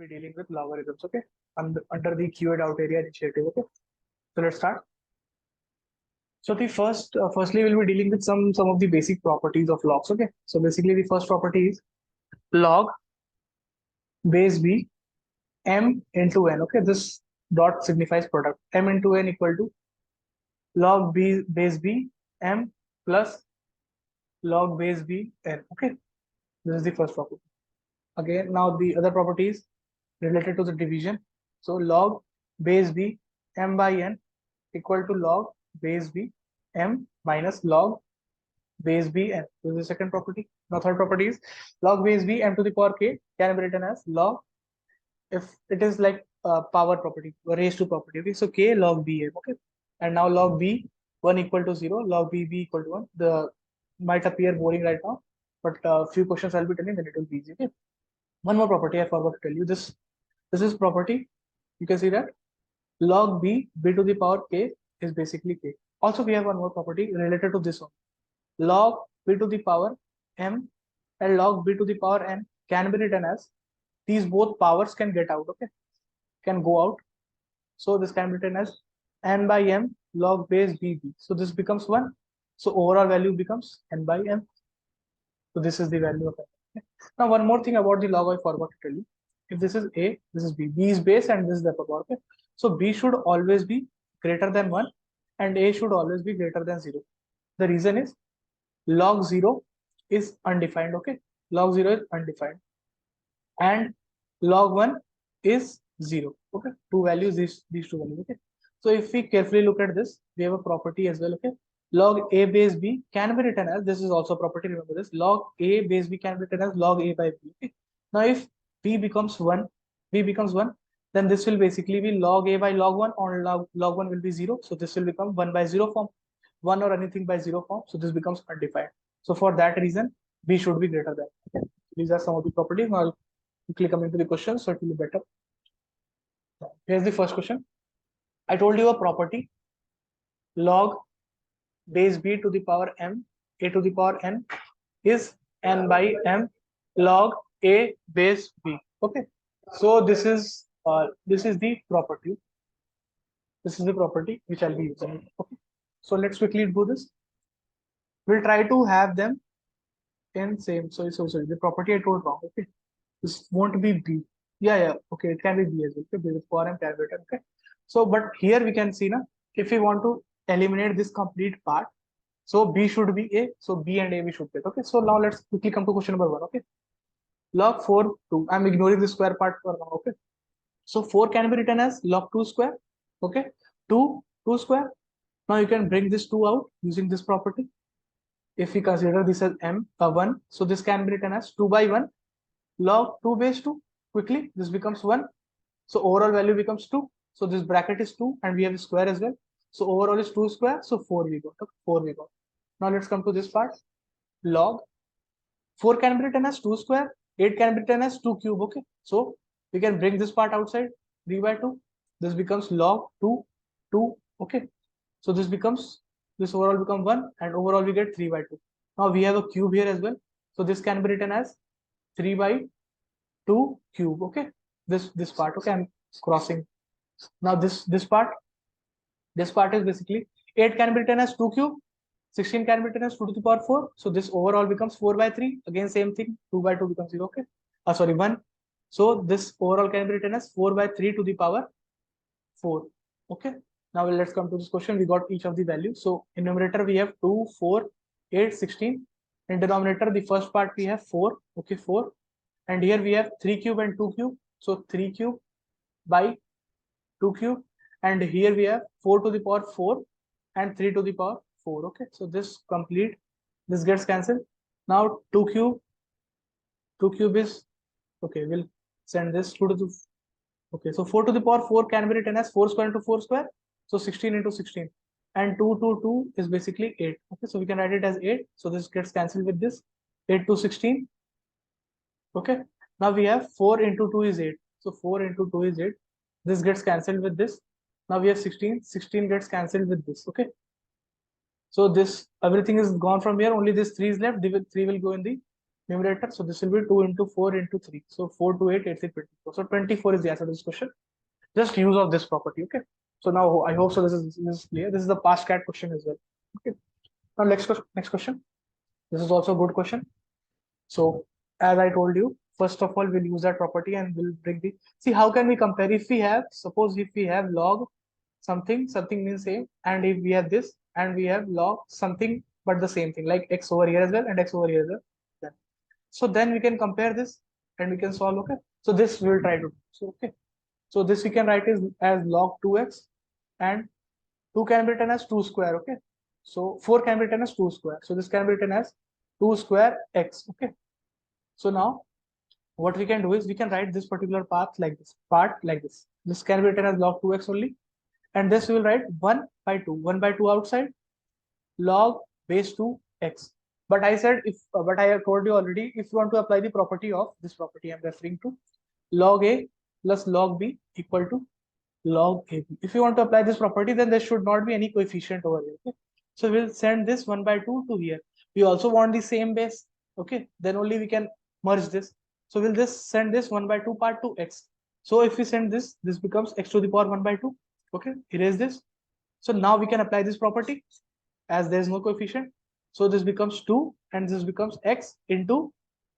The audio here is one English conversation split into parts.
We're dealing with logarithms, okay, under the QA out area initiative, okay. So let's start. So the firstly, we'll be dealing with some of the basic properties of logs, okay. So basically, the first property is log base b m into n, okay. This dot signifies product. M into n equal to log b base b m plus log base b n, okay. This is the first property. Again, now the other properties related to the division. So log base b m by n equal to log base b m minus log base b n. This is the second property. Now third property is log base b m to the power k can be written as log, if it is like power property or raised to property. Okay, so k log b m. Okay, and now log b 1 equal to 0, log b equal to 1. The might appear boring right now, but few questions I'll be telling, then it will be easy. Okay. One more property I forgot to tell you. This is property. You can see that log b to the power k is basically k. Also, we have one more property related to this one. Log b to the power m and log b to the power n can be written as, these both powers can get out, okay, can go out. So this can be written as n by m log base b. So this becomes 1. So overall value becomes n by m. So this is the value of n. Okay. Now one more thing about the log I forgot to tell you. If this is a, this is b. B is base and this is the upper power. Okay. So b should always be greater than 1 and a should always be greater than 0. The reason is log 0 is undefined. Okay. Log 0 is undefined. And log 1 is 0. Okay. Two values, these two values. Okay. So if we carefully look at this, we have a property as well. Okay. Log a base b can be written as, this is also a property, remember this, log a base b can be written as log a by b. Okay. Now if b becomes 1, then this will basically be log a by log 1, or log 1 will be 0. So this will become 1 by 0 form, 1 or anything by 0 form. So this becomes undefined. So for that reason, b should be greater than. Okay. These are some of the properties. Now I'll quickly come into the question so it will be better. Here's the first question. I told you a property, log base b to the power m a to the power n is n by m log a base b. Okay, so this is the property. This is the property which I'll be using. Okay, so let's quickly do this. We'll try to have them in same. Sorry, the property I told wrong. Okay, this won't be b. Yeah. Okay, it can be b as well. Okay, b with power m can be written. Okay, so but here we can see now, if we want to eliminate this complete part, so b should be a, so b and a we should get. Okay, so now let's quickly come to question number 1. Okay, log 4 2. I'm ignoring the square part for now. Okay, so 4 can be written as log 2 square. Okay, 2 square. Now you can bring this 2 out using this property. If we consider this as m 1, so this can be written as 2 by 1 log 2 base 2. Quickly, this becomes 1. So overall value becomes 2. So this bracket is 2 and we have a square as well. So overall is 2 square. So 4 we got. Okay, 4 we got. Now let's come to this part. Log 4 can be written as 2 square. 8 can be written as 2 cube. Okay. So we can bring this part outside. 3 by 2. This becomes log 2. Okay. So this overall become 1 and overall we get 3 by 2. Now we have a cube here as well. So this can be written as 3 by 2 cube. Okay. This part. Okay. I'm crossing. Now this part is basically 8 can be written as 2 cube. 16 can be written as 2 to the power 4. So this overall becomes 4 by 3. Again, same thing. 2 by 2 becomes 0. Okay. Sorry, 1. So this overall can be written as 4 by 3 to the power 4. Okay. Now let's come to this question. We got each of the values. So in numerator we have 2, 4, 8, 16. In denominator, the first part we have 4. Okay, 4. And here we have 3 cube and 2 cube. So 3 cube by 2 cube. And here we have 4 to the power 4 and 3 to the power 4. Okay, so this gets cancelled. Now 2 cube is, okay, we'll send this 2 to the, okay, so 4 to the power 4 can be written as 4 square into 4 square. So 16 into 16. And 2 is basically 8. Okay, so we can write it as 8. So this gets cancelled with this. 8 to 16. Okay, now we have 4 into 2 is 8. So 4 into 2 is 8. This gets cancelled with this. Now we have 16. 16 gets cancelled with this. Okay. So this, everything is gone from here. Only this 3 is left. 3 will go in the numerator. So this will be 2 into 4 into 3. So 4 to 8, 8 to 24. So 24 is the answer to this question. Just use of this property. Okay. So now I hope so this is clear. This is the past cat question as well. Okay. Now next question. This is also a good question. So as I told you, first of all, we'll use that property and we'll bring the, see how can we compare if we have, suppose if we have log something, something means same, and if we have this and we have log something but the same thing, like x over here as well and x over here as well. So then we can compare this and we can solve. Okay. So this we will try to do. So okay. So this we can write as log 2x, and 2 can be written as 2 square. Okay. So 4 can be written as 2 square. So this can be written as 2 square x. Okay. So now what we can do is we can write this particular part like this. This can be written as log 2x only. And this we will write 1 by 2. 1 by 2 outside, log base 2 x. But I said but I have told you already, if you want to apply the property of this property I'm referring to, log a plus log b equal to log ab. If you want to apply this property, then there should not be any coefficient over here. Okay. So we'll send this 1 by 2 to here. We also want the same base. Okay. Then only we can merge this. So we'll just send this 1 by 2 part to x. So if we send this, this becomes x to the power 1 by 2. Okay. Erase this. So now we can apply this property as there is no coefficient. So this becomes 2 and this becomes x into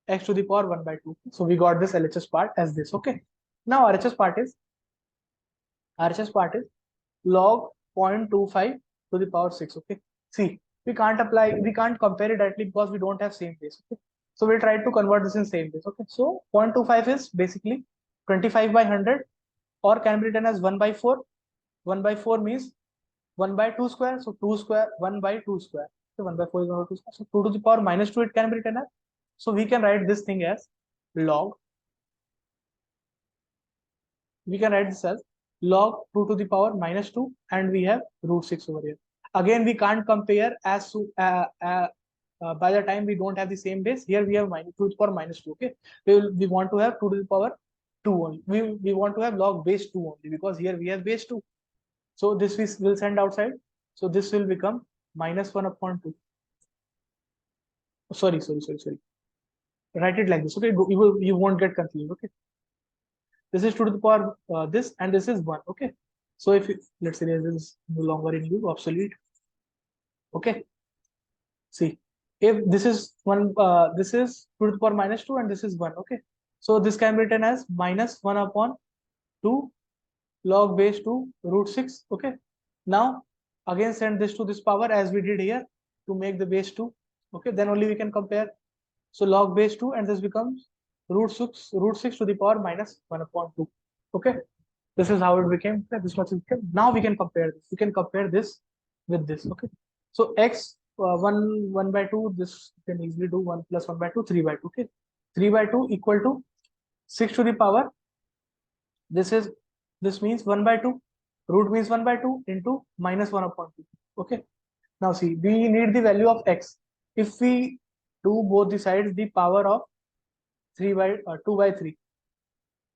x to the power 1 by 2. So we got this LHS part as this. Okay. Now RHS part is log 0.25 to the power 6. Okay. See, we can't compare it directly because we don't have same base. Okay. So we'll try to convert this in same base. Okay. So 0.25 is basically 25 by 100, or can be written as 1 by 4. 1 by 4 means 1 by 2 square. So 2 square, 1 by 2 square. So 1 by 4 is 1 by 2 square. So 2 to the power minus 2 it can be written as. So we can write this thing as log. We can write this as log 2 to the power minus 2, and we have root 6 over here. Again, we can't compare as by the time we don't have the same base. Here we have minus 2 to the power minus 2. Okay, we want to have 2 to the power 2 only. We want to have log base 2 only, because here we have base 2. So this we will send outside. So this will become minus 1 upon 2. Sorry. Write it like this. Okay, you won't get confused. Okay. This is 2 to the power this, and this is 1. Okay. So if let's say this is no longer in use, obsolete. Okay. See, if this is 1, this is 2 to the power minus 2, and this is 1. Okay. So this can be written as minus 1 upon 2 log base 2 root 6. Okay. Now again send this to this power as we did here to make the base 2. Okay. Then only we can compare. So log base 2, and this becomes root 6 to the power minus 1 upon 2. Okay. This is how it became. This much became. Now we can compare this. We can compare this with this. Okay. So x 1 by 2, this you can easily do 1 plus 1 by 2, 3 by 2. Okay. 3 by 2 equal to 6 to the power. This means 1 by 2. Root means 1 by 2 into minus 1 upon 2. Okay. Now see, we need the value of x. If we do both the sides the power of 2 by 3,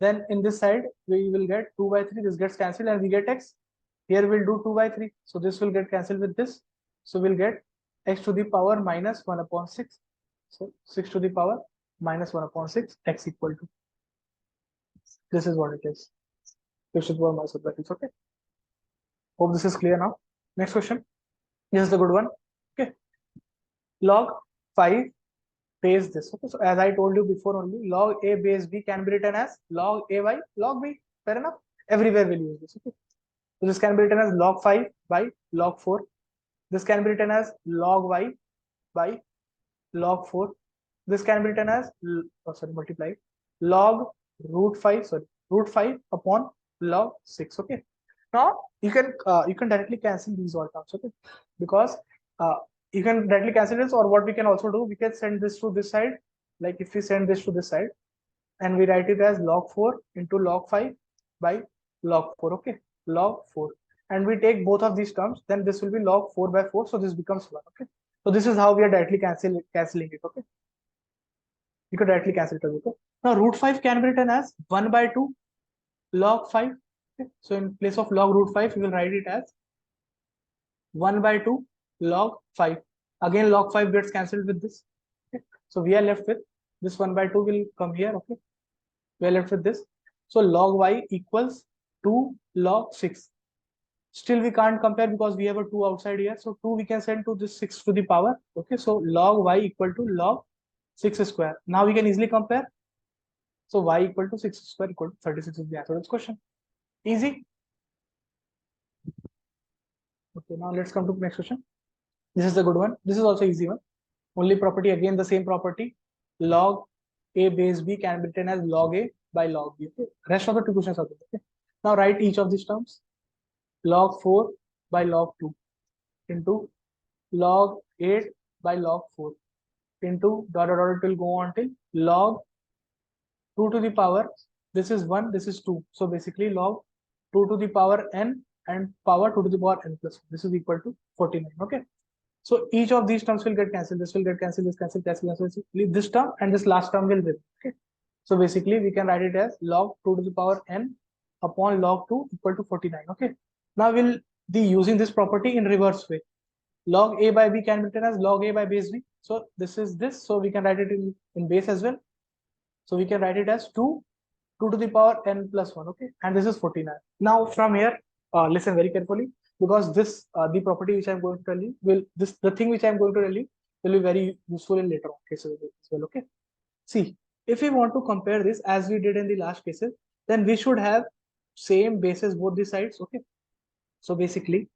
then in this side we will get 2 by 3. This gets cancelled and we get x. Here we'll do 2 by 3. So this will get cancelled with this. So we'll get x to the power minus 1 upon 6. So 6 to the power minus 1 upon 6, x equal to. This is what it is. 6 to the power minus 1 upon 6. Okay. Hope this is clear now. Next question. This is the good one. Okay. Log 5 base this. Okay. So as I told you before, only log a base b can be written as log a by log b. Fair enough. Everywhere we'll use this. Okay. So this can be written as log 5 by log 4. This can be written as log y by log 4. This can be written as multiply log root 5 upon log 6. Okay. Now you can directly cancel these all terms. Okay, because you can directly cancel this, or what we can also do, we can send this to this side. Like if we send this to this side and we write it as log 4 into log 5 by log 4. Okay, log 4, and we take both of these terms, then this will be log 4 by 4. So this becomes 1. Okay, so this is how we are directly canceling it. Okay, you can directly cancel it. Okay, now root 5 can be written as 1 by 2 log 5. Okay. So in place of log root 5, we will write it as 1 by 2 log 5. Again, log 5 gets cancelled with this. Okay. So we are left with This 1 by 2 will come here. Okay, we are left with this. So log y equals 2 log 6. Still we can't compare because we have a 2 outside here. So 2 we can send to this 6 to the power. Okay, so log y equal to log 6 square. Now we can easily compare. So y equal to 6 square equal to 36 is the answer of this question. Easy. Okay, now let's come to the next question. This is a good one. This is also easy one. Only property, again the same property. Log a base b can be written as log a by log b. Okay. Rest of the two questions are good. Okay. Now write each of these terms. Log 4 by log 2 into log 8 by log 4 into dot dot dot, it will go on till log 2 to the power, this is 1, this is 2. So basically log 2 to the power n and power 2 to the power n plus 1. This is equal to 49. Okay. So each of these terms will get cancelled. This will get cancelled, this cancel, cancel. This term and this last term will remain. Okay. So basically we can write it as log 2 to the power n upon log 2 equal to 49. Okay. Now we'll be using this property in reverse way. Log a by b can be written as log a by base b. So this is this. So we can write it in base as well. So we can write it as 2 to the power n plus 1. Okay. And this is 49. Now from here, listen very carefully, because this the property which I'm going to tell you will the thing which I'm going to tell you will be very useful in later on cases as well. Okay. See, if we want to compare this as we did in the last cases, then we should have same bases both the sides. Okay. So basically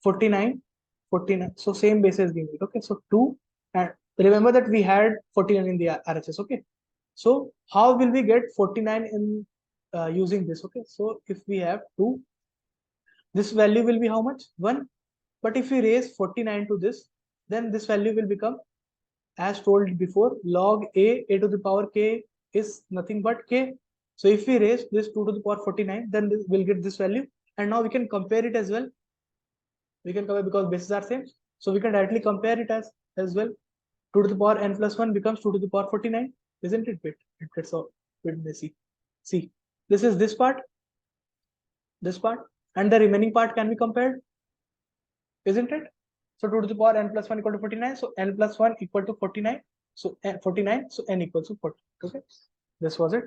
49, 49. So same bases we need. Okay. So 2, and remember that we had 49 in the RHS. Okay. So how will we get 49 in using this? Okay. So if we have 2, this value will be how much? 1. But if we raise 49 to this, then this value will become, as told before, log a to the power k is nothing but k. So if we raise this 2 to the power 49, then we'll get this value. And now we can compare it as well. We can compare because bases are same. So we can directly compare it as well. 2 to the power n plus 1 becomes 2 to the power 49. Isn't it bit? It gets a bit messy. See, this is this part, and the remaining part can be compared, isn't it? So 2 to the power n plus 1 equal to 49. So n plus 1 equal to 49. So 49. So n equals to 40. Okay. This was it.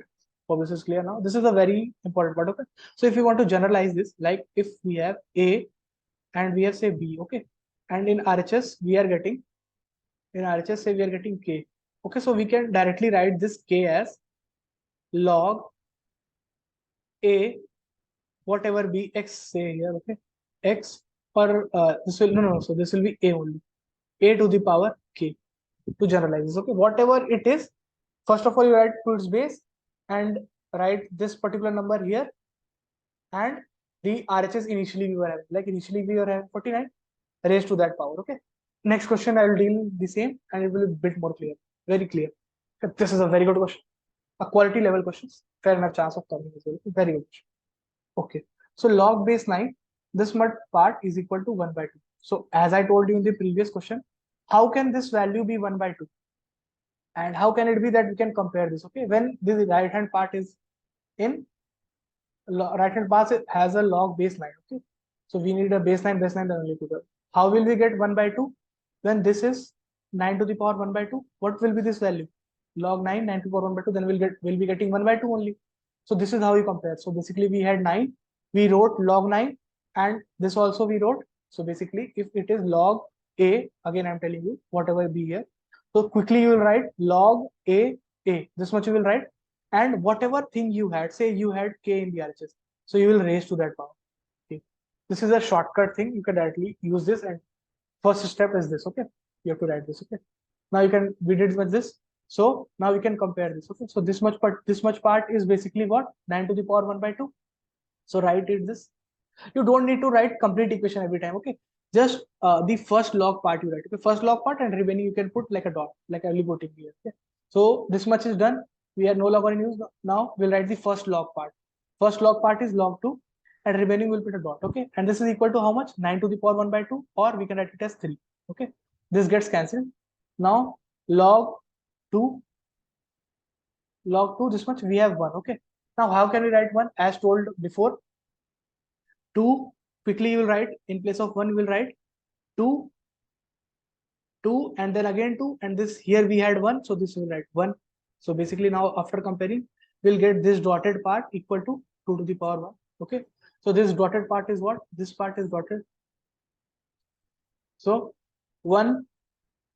Hope this is clear now. This is a very important part. Okay. So if you want to generalize this, like if we have A and we have say B, okay, and in RHS we are getting, say we are getting K. Okay, so we can directly write this K as log A, whatever be X, say here, okay, X, or this will, no, so this will be A only, A to the power K, to generalize this. Okay, whatever it is, first of all you write to its base and write this particular number here, and the RHS initially we were having, like initially we were having 49 raised to that power. Okay, next question I will deal the same and it will be a bit more clear, very clear. This is a very good question, a quality level question, fair enough chance of coming as well. Very good question. Okay, so log base 9, this much part is equal to 1 by 2. So as I told you in the previous question, how can this value be 1 by 2? And how can it be that we can compare this? Okay, when the right hand part is in right hand part has a log base 9. Okay, so we need a base 9, then only to the. How will we get 1 by 2? When this is 9 to the power 1 by 2, what will be this value? Log 9, 9 to the power 1 by 2, then we'll be getting 1 by 2 only. So this is how we compare. So basically we had 9, we wrote log 9, and this also we wrote. So basically if it is log A, again I'm telling you, whatever be here. So quickly you will write log A, this much you will write, and whatever thing you had, say you had K in the RHS, so you will raise to that power. Okay. This is a shortcut thing, you can directly use this, and first step is this. Okay, you have to write this. Okay, now you can, we did with this, so now we can compare this. Okay, so this much part is basically what, 9 to the power 1 by 2. So write it this. You don't need to write complete equation every time. Okay, just the first log part you write. Okay, first log part, and remaining you can put like a dot, like I will be putting here. Okay, so this much is done. We are no longer in use. Now we'll write the first log part. First log part is log 2, and remaining will put a dot. Okay, and this is equal to how much? 9 to the power 1 by 2, or we can write it as 3. Okay, this gets cancelled. Now log 2, this much we have 1. Okay, now how can we write 1? As told before, 2, quickly you will write, in place of 1 you will write 2, 2, and then again 2, and this here we had 1, so this will write 1. So basically now after comparing, we'll get this dotted part equal to 2 to the power 1. Okay. So this dotted part is what? This part is dotted. So 1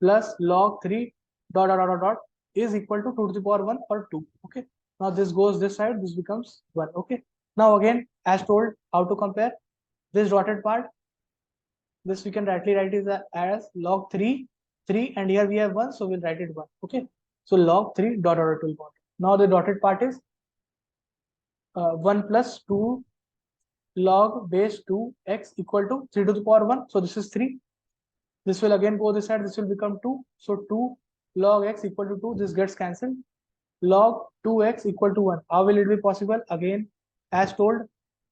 plus log 3 dot is equal to 2 to the power 1 or 2. Okay. Now this goes this side, this becomes 1. Okay. Now again, as told, how to compare this dotted part. This we can rightly write is as log 3, and here we have 1, so we'll write it 1. Okay. So log 3 dot will go. Now the dotted part is 1 plus 2 log base 2 x equal to 3 to the power 1. So this is 3. This will again go this side, this will become 2. So 2 log x equal to 2, this gets cancelled. Log 2x equal to 1. How will it be possible? Again, as told,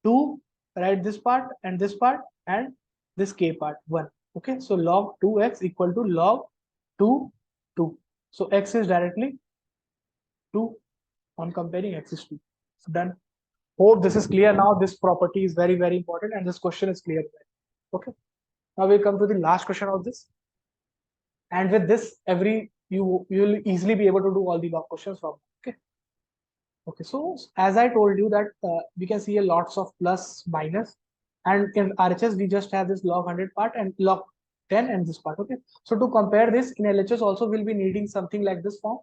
2, write this part and this k part 1. Okay, so log 2x equal to log 2, 2. So x is directly 2 on comparing x is 2. So done. Hope this is clear now. This property is very, very important and this question is clear. Okay. Now we come to the last question of this. And with this, you will easily be able to do all the log questions from. Okay. Okay. So as I told you that we can see a lots of plus, minus, and in RHS we just have this log 100 part and log 10 and this part. Okay. So to compare this in LHS also we'll be needing something like this form.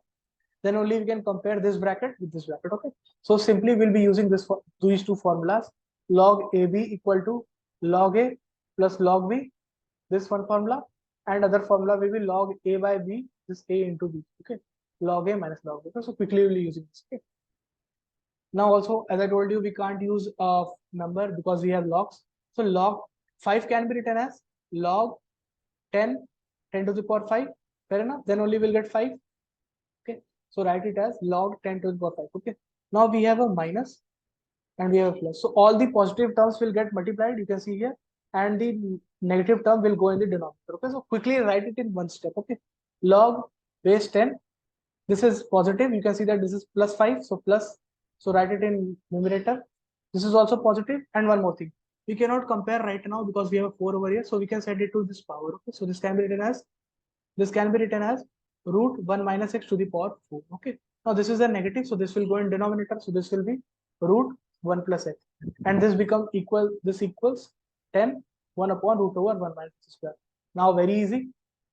Then only we can compare this bracket with this bracket. Okay. So simply we'll be using these two formulas. Log AB equal to log A plus log B. This one formula, and other formula will be log A by B, this A into B. Okay. Log A minus log B. Okay. So quickly we'll be using this. Okay. Now also, as I told you, we can't use a number because we have logs. So log 5 can be written as log 10 to the power 5. Fair enough. Then only we'll get 5. Okay. So write it as log 10 to the power 5. Okay. Now we have a minus and we have a plus. So all the positive terms will get multiplied. You can see here, and the negative term will go in the denominator. Okay. So quickly write it in one step. Okay. Log base 10. This is positive. You can see that this is plus 5. So plus. So write it in numerator. This is also positive. And one more thing. We cannot compare right now because we have a 4 over here. So we can set it to this power. Okay. So this can be written as root 1 minus x to the power 4. Okay. Now this is a negative. So this will go in denominator. So this will be root 1 plus x. And this becomes equal. This equals 10 1 upon root over 1 minus x square. Now very easy.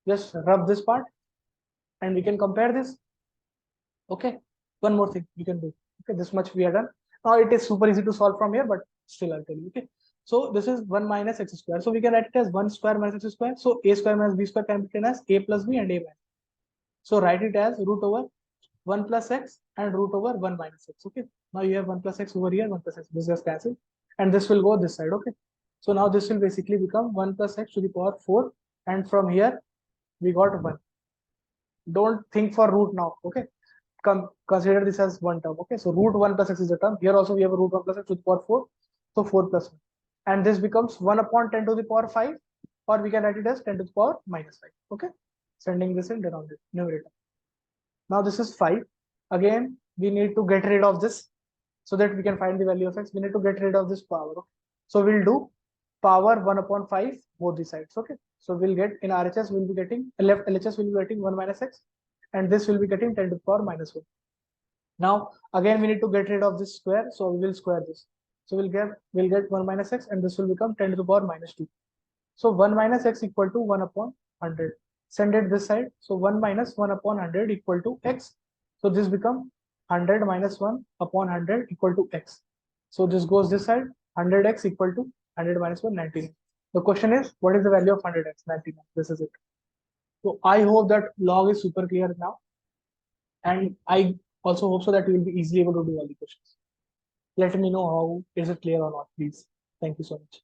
Just rub this part and we can compare this. Okay. One more thing we can do. Okay. This much we are done. Now it is super easy to solve from here, but still I'll tell you. Okay. So this is 1 minus x square. So we can write it as 1 square minus x square. So a square minus b square can be written as a plus b and a minus. So write it as root over 1 plus x and root over 1 minus x. Okay. Now you have 1 plus x over here, 1 plus x. This gets cancelled. And this will go this side. Okay. So now this will basically become 1 plus x to the power 4. And from here, we got 1. Don't think for root now. Okay. Consider this as one term. Okay. So root 1 plus x is a term. Here also we have a root 1 plus x to the power 4. So 4 plus 1. And this becomes 1 upon 10 to the power 5. Or we can write it as 10 to the power minus 5. Okay. Sending this in numerator. Now this is 5. Again, we need to get rid of this so that we can find the value of x. We need to get rid of this power. Okay? So we'll do power 1 upon 5 both the sides. Okay. So we'll get in RHS we'll be getting left LHS will be getting 1 minus x, and this will be getting 10 to the power minus 1. Now again we need to get rid of this square, so we will square this. So we'll get 1 minus x, and this will become 10 to the power minus 2. So 1 minus x equal to 1 upon 100. Send it this side. So 1 minus 1 upon 100 equal to x. So this becomes 100 minus 1 upon 100 equal to x. So this goes this side. 100x equal to 100 minus 1, 99. The question is, what is the value of 100x? 99. This is it. So I hope that log is super clear now. And I also hope so that you will be easily able to do all the questions. Let me know how is it clear or not, please. Thank you so much.